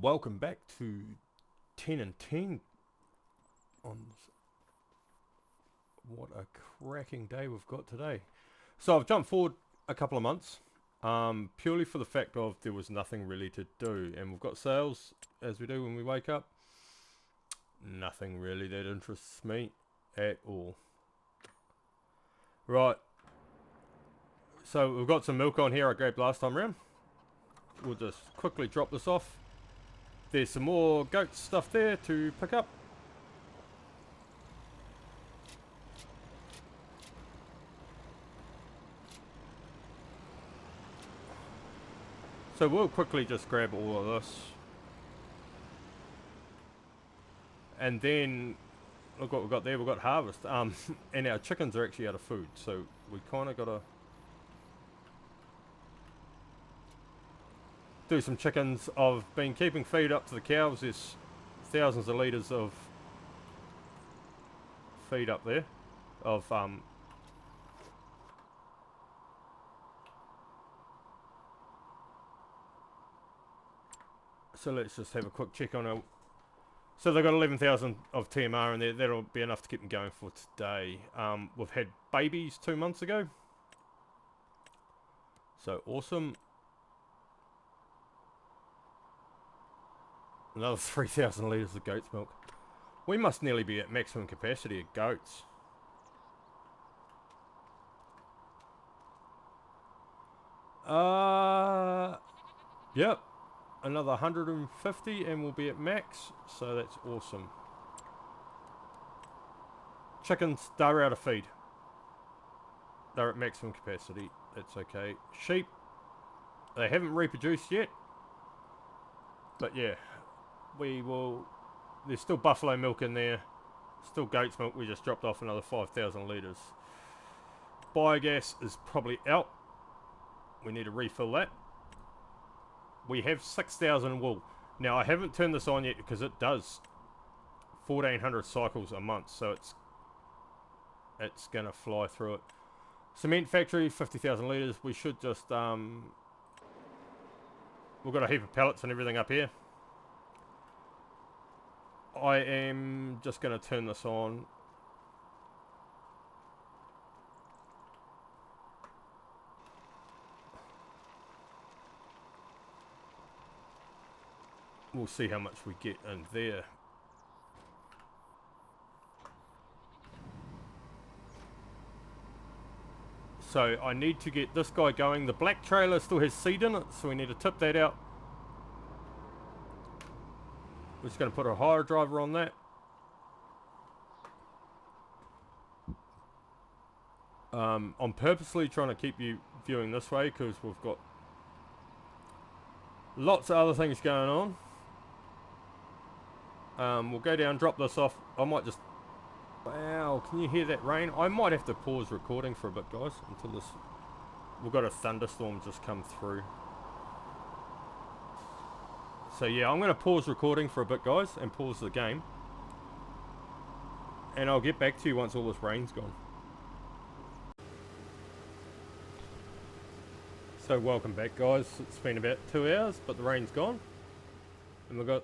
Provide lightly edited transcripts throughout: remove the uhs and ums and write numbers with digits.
welcome back to 10 and 10 on what a cracking day we've got today. So I've jumped forward a couple of months, purely for the fact of there was nothing really to do, and we've got sales as we do when we wake up. Nothing really that interests me at all. Right, so we've got some milk on here I grabbed last time around. We'll just quickly drop this off. There's some more goat stuff there to pick up. So we'll quickly just grab all of this. And then, look what we've got there, we've got harvest. And our chickens are actually out of food, so we kind of got to do some chickens. I've been keeping feed up to the cows. There's thousands of litres of feed up there. So let's just have a quick check on our... So they've got 11,000 of TMR in there. That'll be enough to keep them going for today. We've had babies 2 months ago. So awesome. Another 3,000 litres of goat's milk. We must nearly be at maximum capacity of goats. Yep. Another 150 and we'll be at max. So that's awesome. Chickens, they're out of feed. They're at maximum capacity. That's okay. Sheep, they haven't reproduced yet. But yeah, we will... There's still buffalo milk in there. Still goat's milk. We just dropped off another 5,000 litres. Biogas is probably out. We need to refill that. We have 6,000 wool. Now I haven't turned this on yet because it does 1,400 cycles a month. So it's going to fly through it. Cement factory, 50,000 litres. We should just... we've got a heap of pallets and everything up here. I am just going to turn this on. We'll see how much we get in there. So I need to get this guy going. The black trailer still has seed in it, so we need to tip that out. We're just going to put a hire driver on that. I'm purposely trying to keep you viewing this way because we've got lots of other things going on. We'll go down, drop this off. I might just... Wow, can you hear that rain? I might have to pause recording for a bit, guys, until this... We've got a thunderstorm just come through. So yeah, I'm going to pause recording for a bit, guys, and pause the game. And I'll get back to you once all this rain's gone. So welcome back, guys. It's been about 2 hours, but the rain's gone. And we've got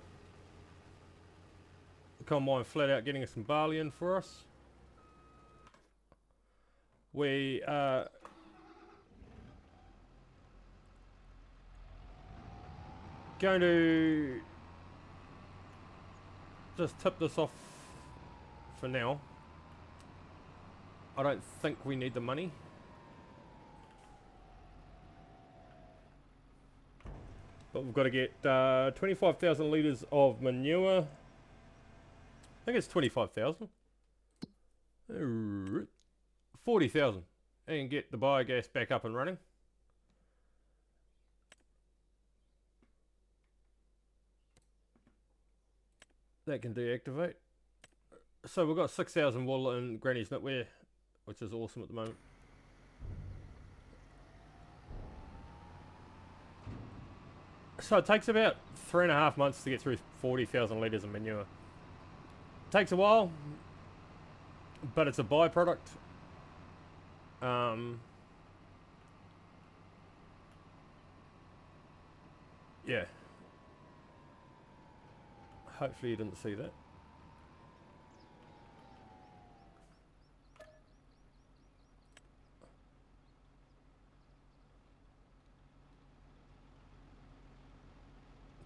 the combine flat out getting us some barley in for us. We are going to just tip this off for now. I don't think we need the money. But we've got to get 25,000 litres of manure. I think it's 25,000. 40,000. And get the biogas back up and running. That can deactivate. So we've got 6,000 wool in Granny's knitwear, which is awesome at the moment. So it takes about 3.5 months to get through 40,000 litres of manure. Takes a while, but it's a byproduct. Yeah. Hopefully you didn't see that.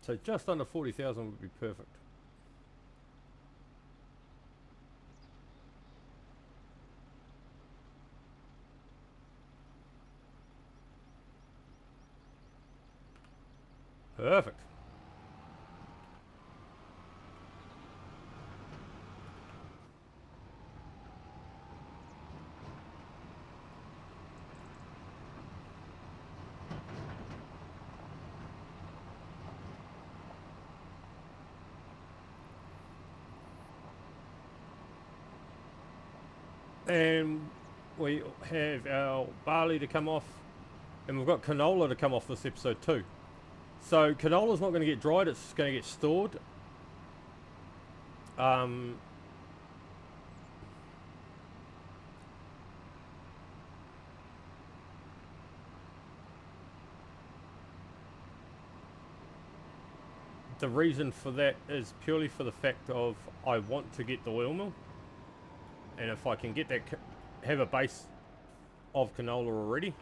So just under 40,000 would be perfect. Perfect. And we have our barley to come off, and we've got canola to come off this episode too. So canola's not going to get dried, it's going to get stored. The reason for that is purely for the fact of I want to get the oil mill, and if I can get that, have a base of canola already.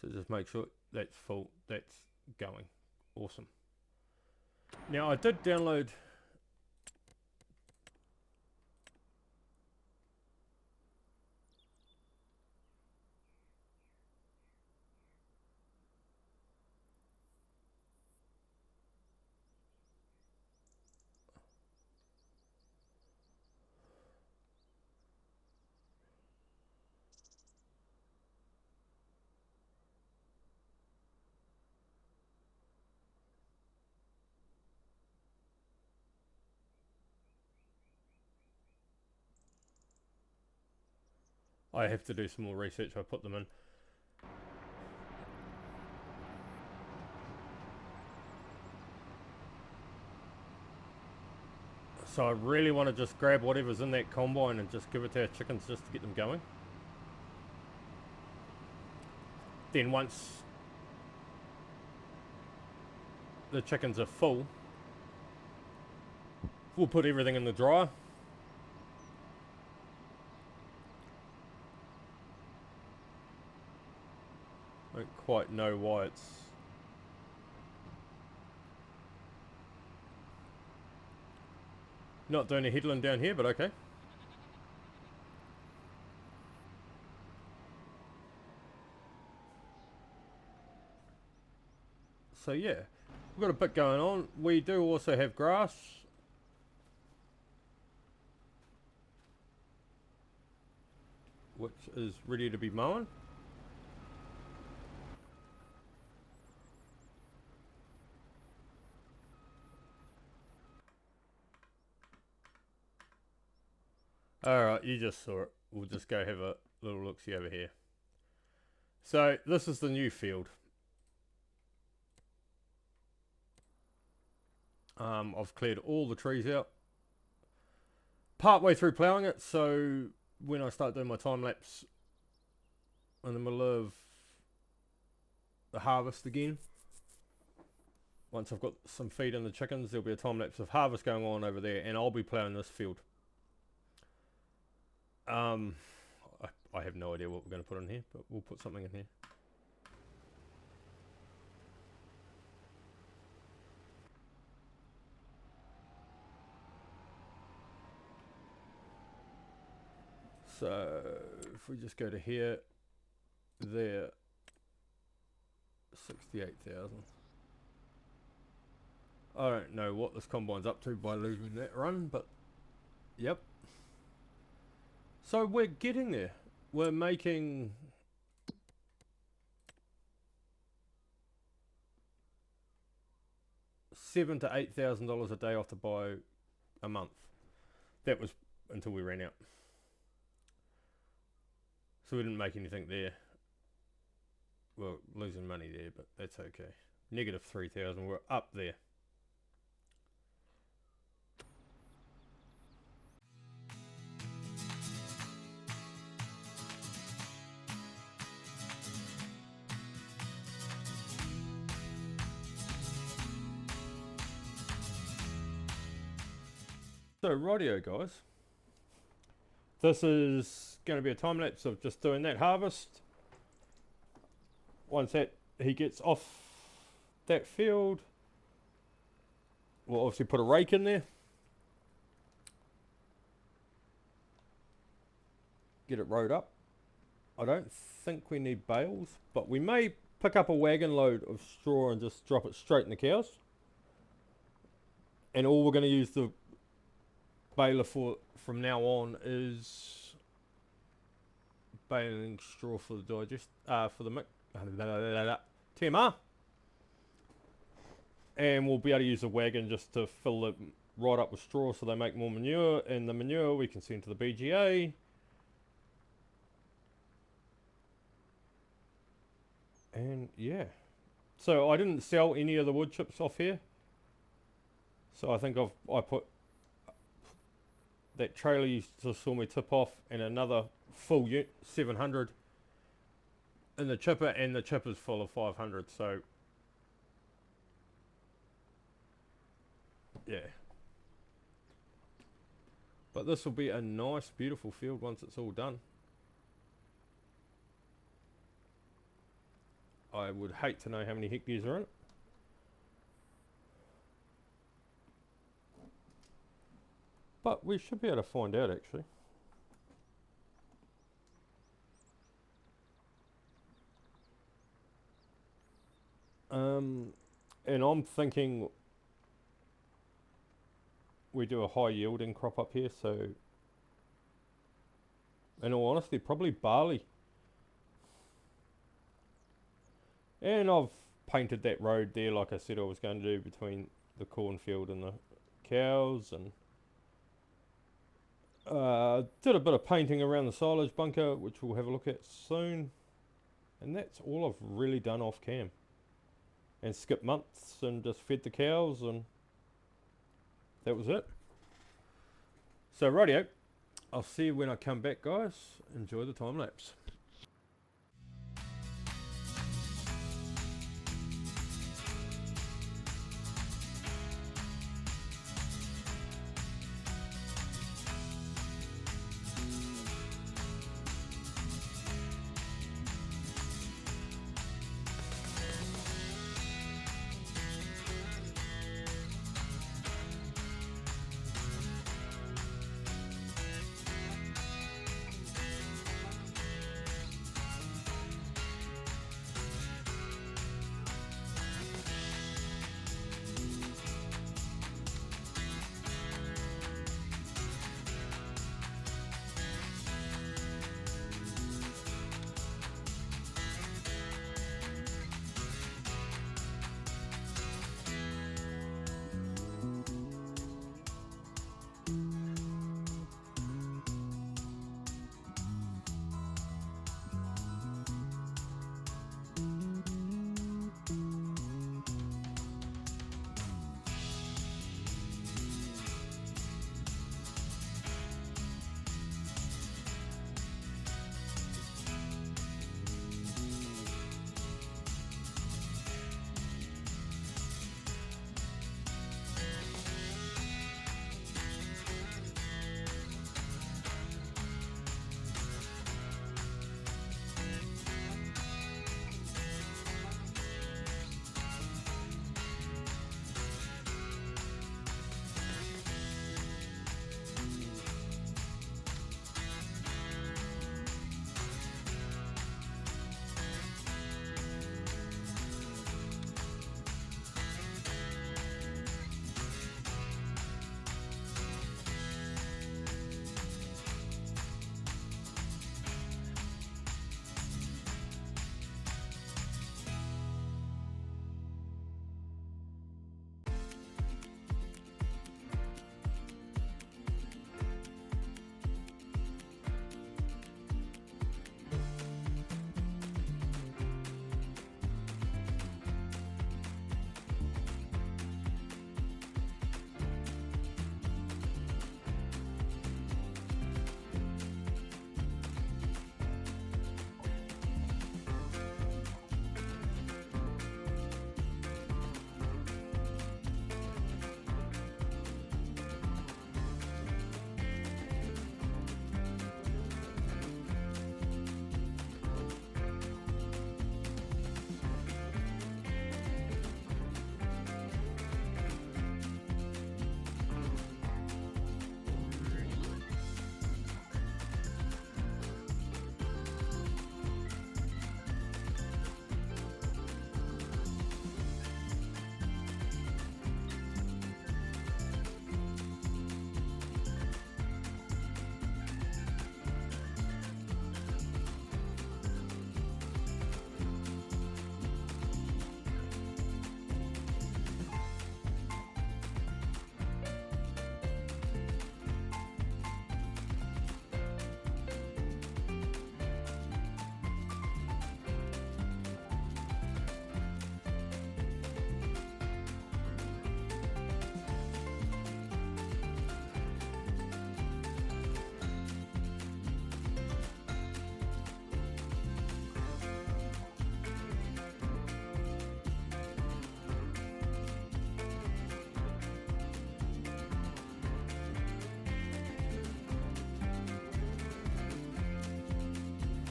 So just make sure that's full, that's going. Awesome. Now I did download I have to do some more research. I put them in. So I really want to just grab whatever's in that combine and just give it to our chickens just to get them going. Then once the chickens are full, we'll put everything in the dryer. I don't quite know why it's not doing a headland down here, but okay. So yeah, we've got a bit going on. We do also have grass. Which is ready to be mown. Alright, you just saw it. We'll just go have a little look-see over here. So this is the new field. I've cleared all the trees out. Part way through ploughing it, so when I start doing my time lapse in the middle of the harvest again, once I've got some feed in the chickens, there'll be a time lapse of harvest going on over there, and I'll be ploughing this field. I have no idea what we're going to put in here, but we'll put something in here. So if we just go to here, there, 68,000. I don't know what this combine's up to by losing that run, but yep. So we're getting there. We're making $7,000 to $8,000 a day off the buy a month. That was until we ran out. So we didn't make anything there. Well, losing money there, but that's okay. Negative 3,000. We're up there. So, rightio, guys. This is going to be a time lapse of just doing that harvest. Once that he gets off that field, we'll obviously put a rake in there. Get it rowed up. I don't think we need bales, but we may pick up a wagon load of straw and just drop it straight in the cows. And all we're going to use the baler for from now on is baling straw for the for the TMR, and we'll be able to use the wagon just to fill it right up with straw so they make more manure, and the manure we can send to the BGA. And yeah, so I didn't sell any of the wood chips off here, so I think I put that trailer you just saw me tip off and another full 700 in the chipper, and the chipper's full of 500, so yeah. But this will be a nice beautiful field once it's all done. I would hate to know how many hectares are in it. But we should be able to find out actually. And I'm thinking we do a high yielding crop up here, so in all honesty probably barley. And I've painted that road there like I said I was going to do between the cornfield and the cows, and did a bit of painting around the silage bunker, which we'll have a look at soon. And that's all I've really done off cam. And skipped months and just fed the cows, and that was it. So rightio, I'll see you when I come back, guys. Enjoy the time lapse.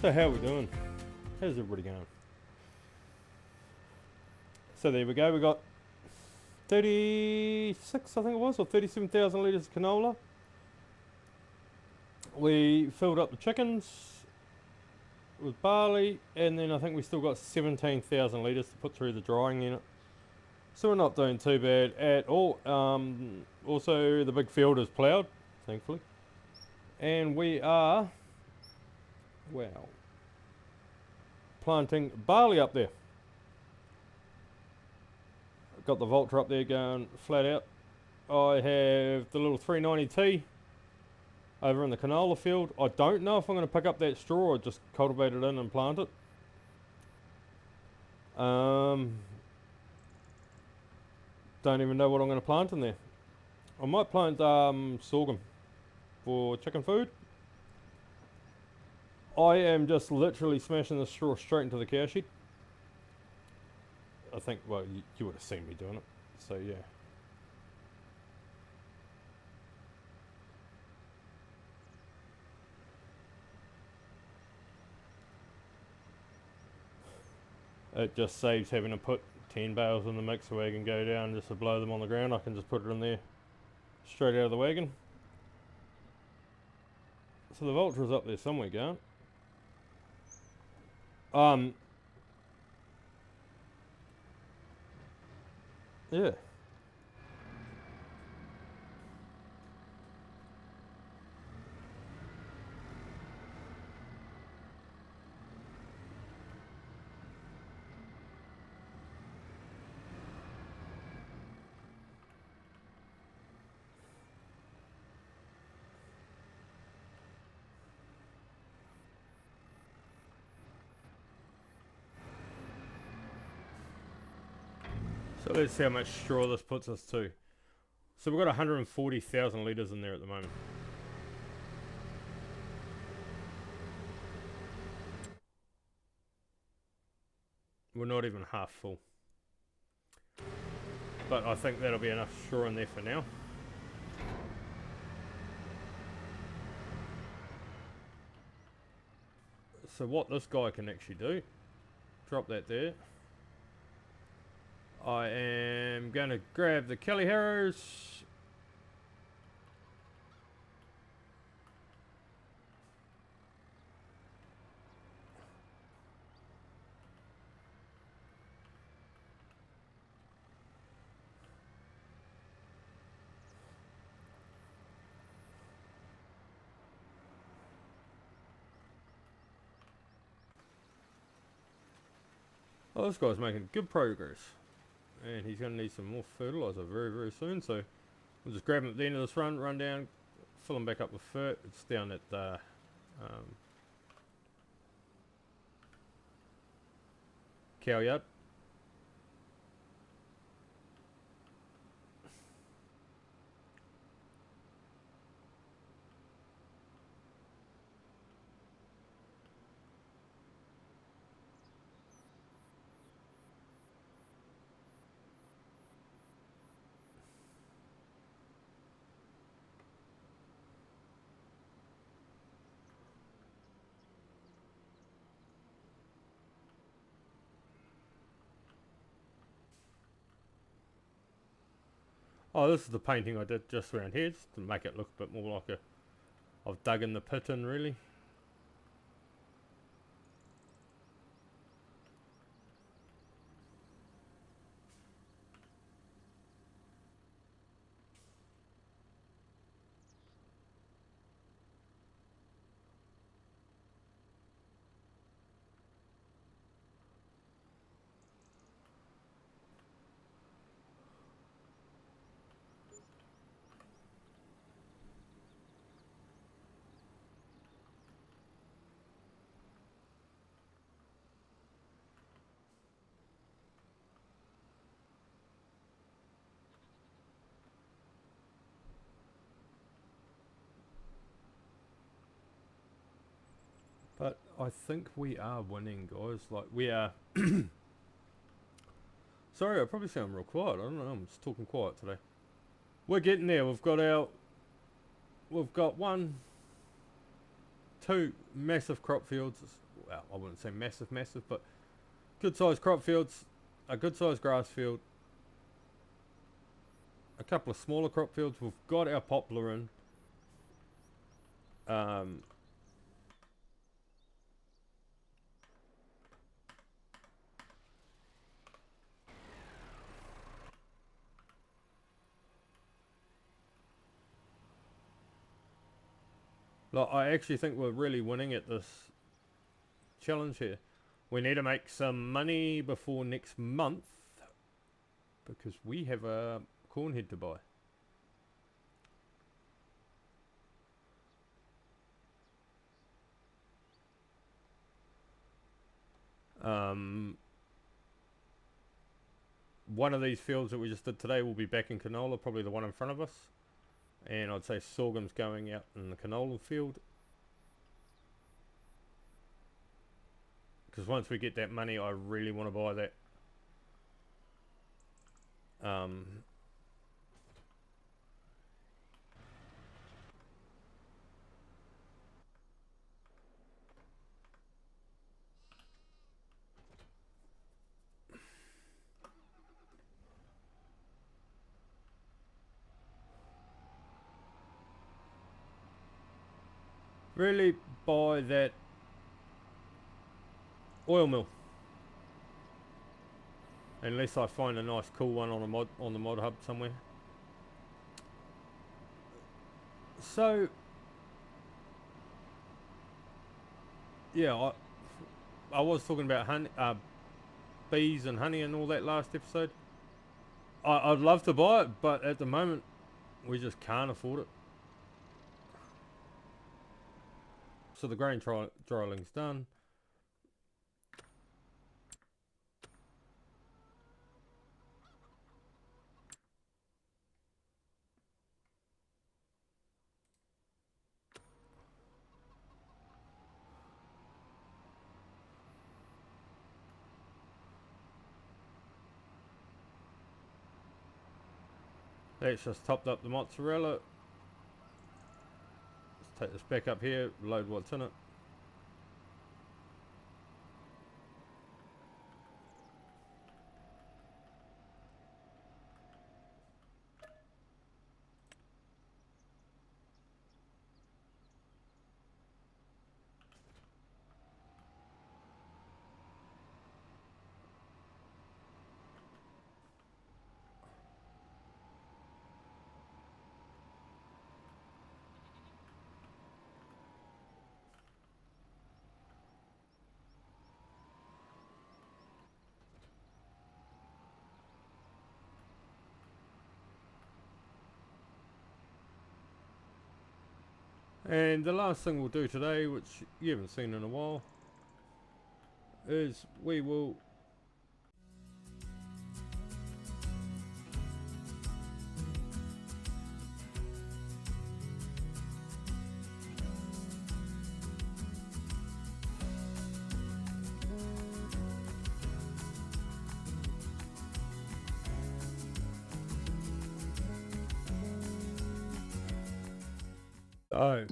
So how are we doing? How's everybody going? So there we go, we got 36, I think it was, or 37,000 litres of canola. We filled up the chickens with barley, and then I think we still got 17,000 litres to put through the drying unit. So we're not doing too bad at all. Also, the big field is ploughed, thankfully. And we are, wow, planting barley up there. Got the Vulture up there going flat out. I have the little 390T over in the canola field. I don't know if I'm going to pick up that straw or just cultivate it in and plant it. Don't even know what I'm going to plant in there. I might plant sorghum for chicken food. I am just literally smashing the straw straight into the cow shed. I think, well, you would have seen me doing it, so yeah. It just saves having to put 10 bales in the mixer wagon, go down just to blow them on the ground. I can just put it in there straight out of the wagon. So the Vulture's up there somewhere going. Yeah. So let's see how much straw this puts us to. So we've got 140,000 litres in there at the moment. We're not even half full. But I think that'll be enough straw in there for now. So what this guy can actually do, drop that there. I am going to grab the Kelly Harrows. Oh, this guy's making good progress. And he's going to need some more fertiliser very, very soon. So we'll just grab him at the end of this run, run down, fill him back up with fert. It's down at the cow yard. Oh, this is the painting I did just around here, just to make it look a bit more like I've dug in the pit in, really. But I think we are winning, guys. Like, we are... Sorry, I probably sound real quiet. I don't know, I'm just talking quiet today. We're getting there. We've got 1, 2 massive crop fields. well, I wouldn't say massive, but good sized crop fields, a good sized grass field, a couple of smaller crop fields. We've got our poplar in. Like, I actually think we're really winning at this challenge here. We need to make some money before next month because we have a corn head to buy. One of these fields that we just did today will be back in canola, probably the one in front of us. And I'd say sorghum's going out in the canola field. Because once we get that money, I really want to buy that. Really buy that oil mill. Unless I find a nice cool one on the mod hub somewhere. So yeah, I was talking about honey, bees and honey and all that last episode. I'd love to buy it, but at the moment we just can't afford it. So the grain trialing's done. That's just topped up the mozzarella. Let's take this back up here, load what's in it. And the last thing we'll do today, which you haven't seen in a while, is we will oh,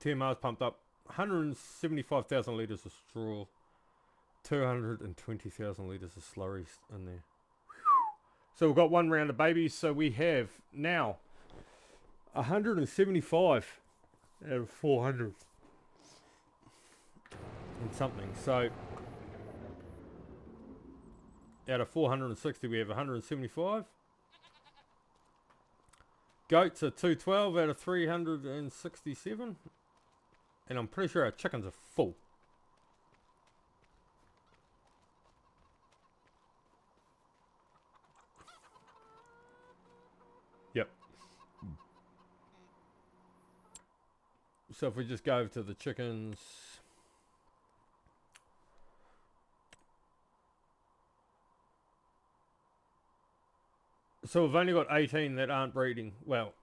TMR's pumped up 175,000 litres of straw, 220,000 litres of slurries in there. So we've got one round of babies, so we have now 175 out of 400 and something. So out of 460 we have 175. Goats are 212 out of 367. And I'm pretty sure our chickens are full. Yep. So if we just go to the chickens. So we've only got 18 that aren't breeding. Well,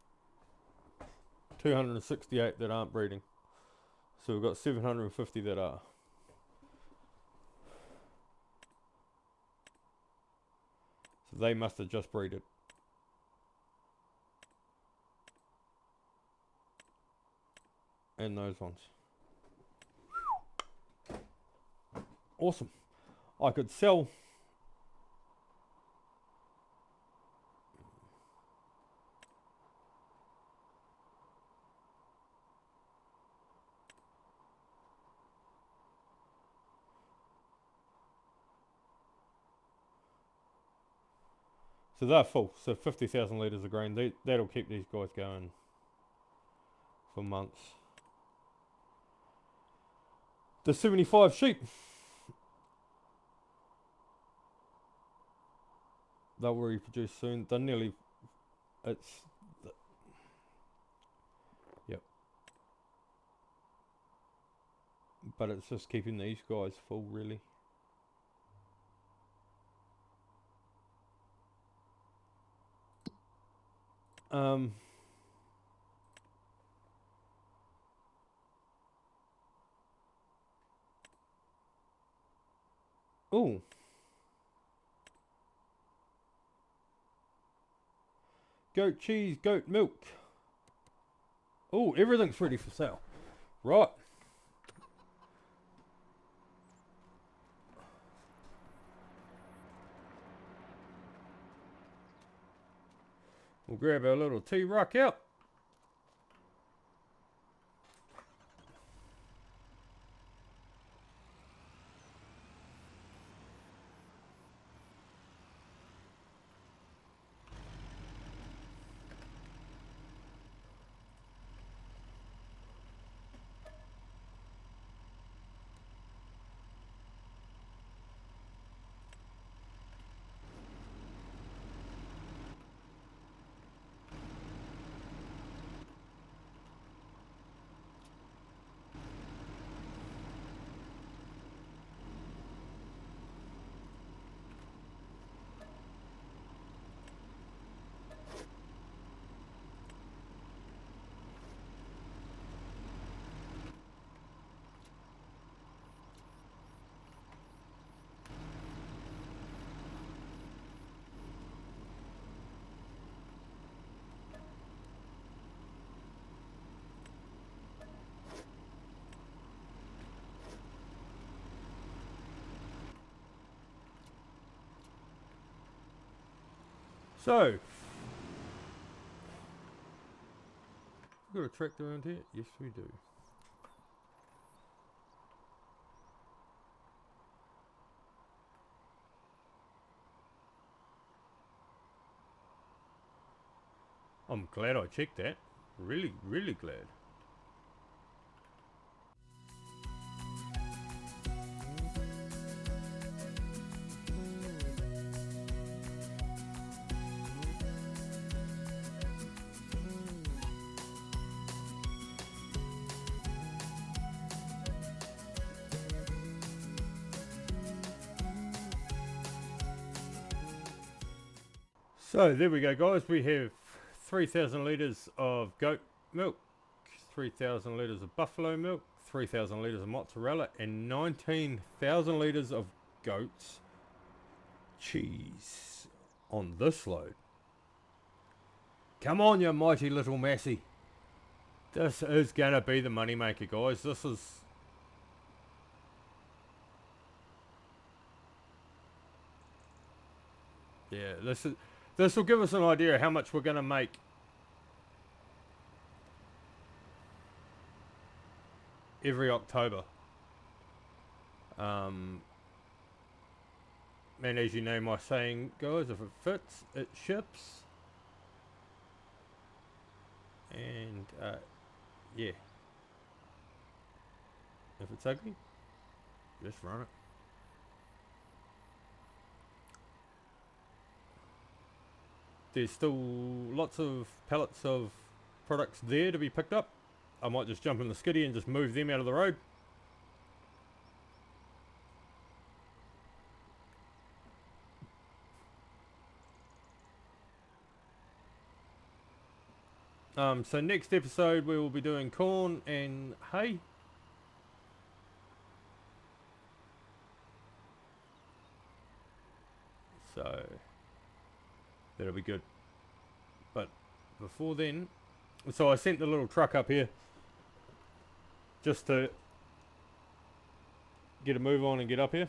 268 that aren't breeding. So we've got 750 that are. So they must have just breeded. And those ones. Awesome. I could sell. So they're full. So 50,000 litres of grain. That'll keep these guys going for months. The 75 sheep. They'll reproduce soon. They're nearly. It's. Yep. But it's just keeping these guys full, really. Oh. Goat cheese, goat milk. Oh, everything's ready for sale. Right. We'll grab our little tea rock out. So, we've got a tractor around here? Yes, we do. I'm glad I checked that. Really, really glad. So there we go, guys. We have 3,000 litres of goat milk, 3,000 litres of buffalo milk, 3,000 litres of mozzarella, and 19,000 litres of goat's cheese on this load. Come on, you mighty little Massey. This is going to be the moneymaker, guys. This is... Yeah, this will give us an idea of how much we're going to make every October. And as you know my saying, guys, if it fits, it ships. And yeah, if it's ugly, just run it. There's still lots of pallets of products there to be picked up. I might just jump in the skiddy and just move them out of the road. So next episode we will be doing corn and hay. So that'll be good. But before then, so I sent the little truck up here just to get a move on and get up here.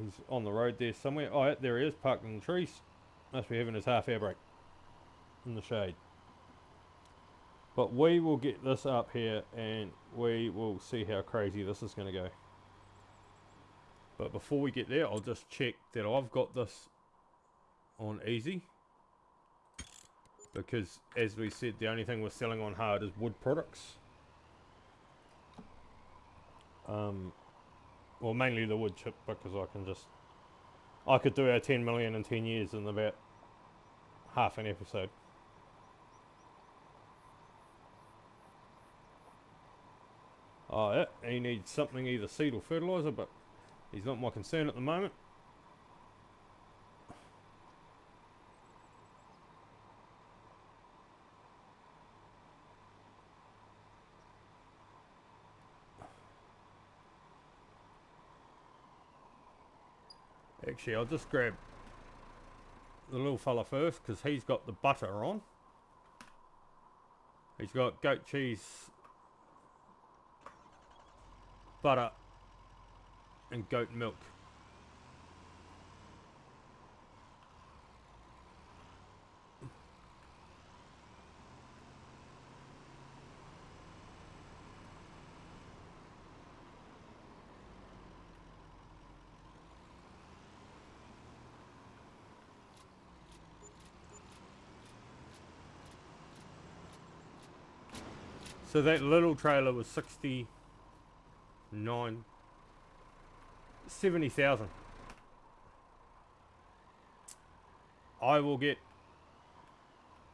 He's on the road there somewhere. Oh, there he is, parked in the trees. Must be having his half air break in the shade. But we will get this up here and we will see how crazy this is going to go. But before we get there, I'll just check that I've got this on easy. Because, as we said, the only thing we're selling on hard is wood products. Well, mainly the wood chip, because I could do our 10 million in 10 years in about half an episode. Oh, yeah, he needs something, either seed or fertiliser, but he's not my concern at the moment. Actually, I'll just grab the little fella first, because he's got the butter on. He's got goat cheese, butter, and goat milk. So that little trailer was 70,000. I will get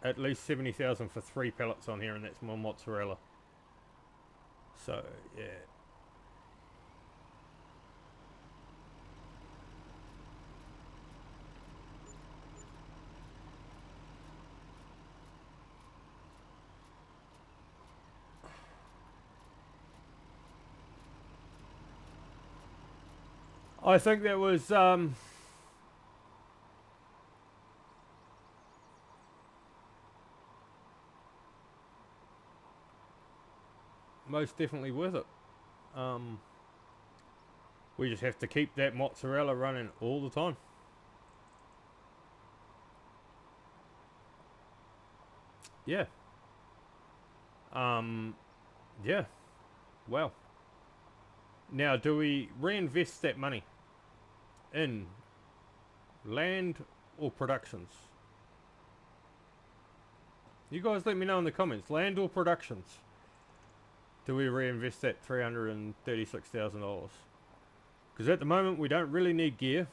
at least 70,000 for 3 pallets on here, and that's my mozzarella. So, yeah. I think that was most definitely worth it. We just have to keep that mozzarella running all the time. Yeah. Yeah. Well. Now, do we reinvest that money in land or productions? You guys let me know in the comments. Land or productions? Do we reinvest that $336,000? Because at the moment we don't really need gear.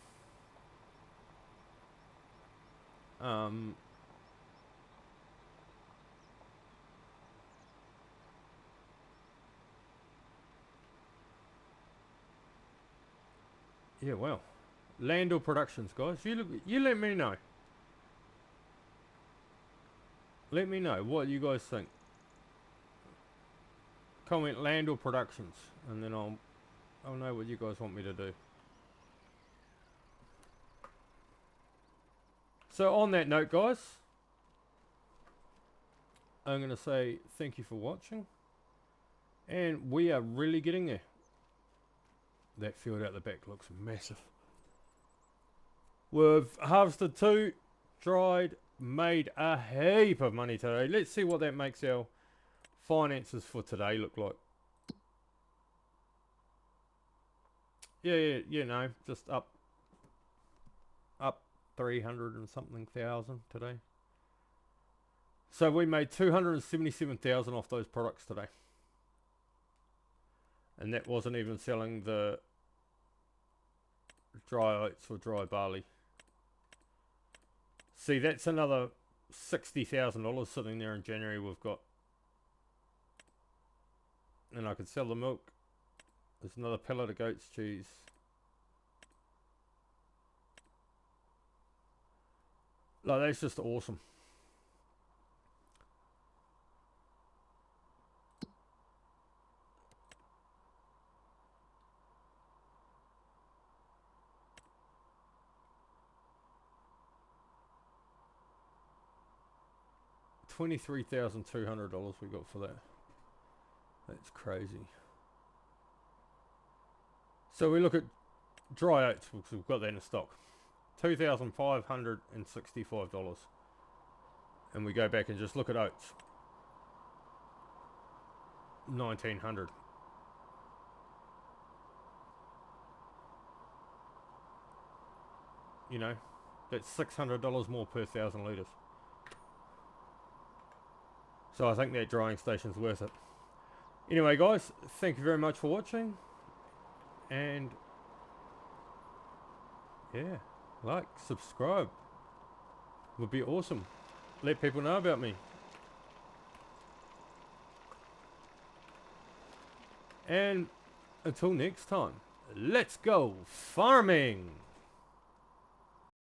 Yeah, well, land or productions, guys. You let me know. Let me know what you guys think. Comment land or productions, and then I'll know what you guys want me to do. So on that note, guys, I'm going to say thank you for watching. And we are really getting there. That field out the back looks massive. We've harvested 2, dried, made a heap of money today. Let's see what that makes our finances for today look like. Yeah, no, just up 300 and something thousand today. So we made 277,000 off those products today. And that wasn't even selling the dry oats or dry barley. See, that's another $60,000 sitting there in January we've got. And I could sell the milk. There's another pallet of goat's cheese. Like, that's just awesome. $23,200 we got for that. That's crazy. So we look at dry oats, because we've got that in stock. $2,565. And we go back and just look at oats. 1,900. You know, that's $600 more per 1,000 litres. So I think that drying station's worth it. Anyway guys, thank you very much for watching. And yeah, like, subscribe. Would be awesome. Let people know about me. And until next time, let's go farming!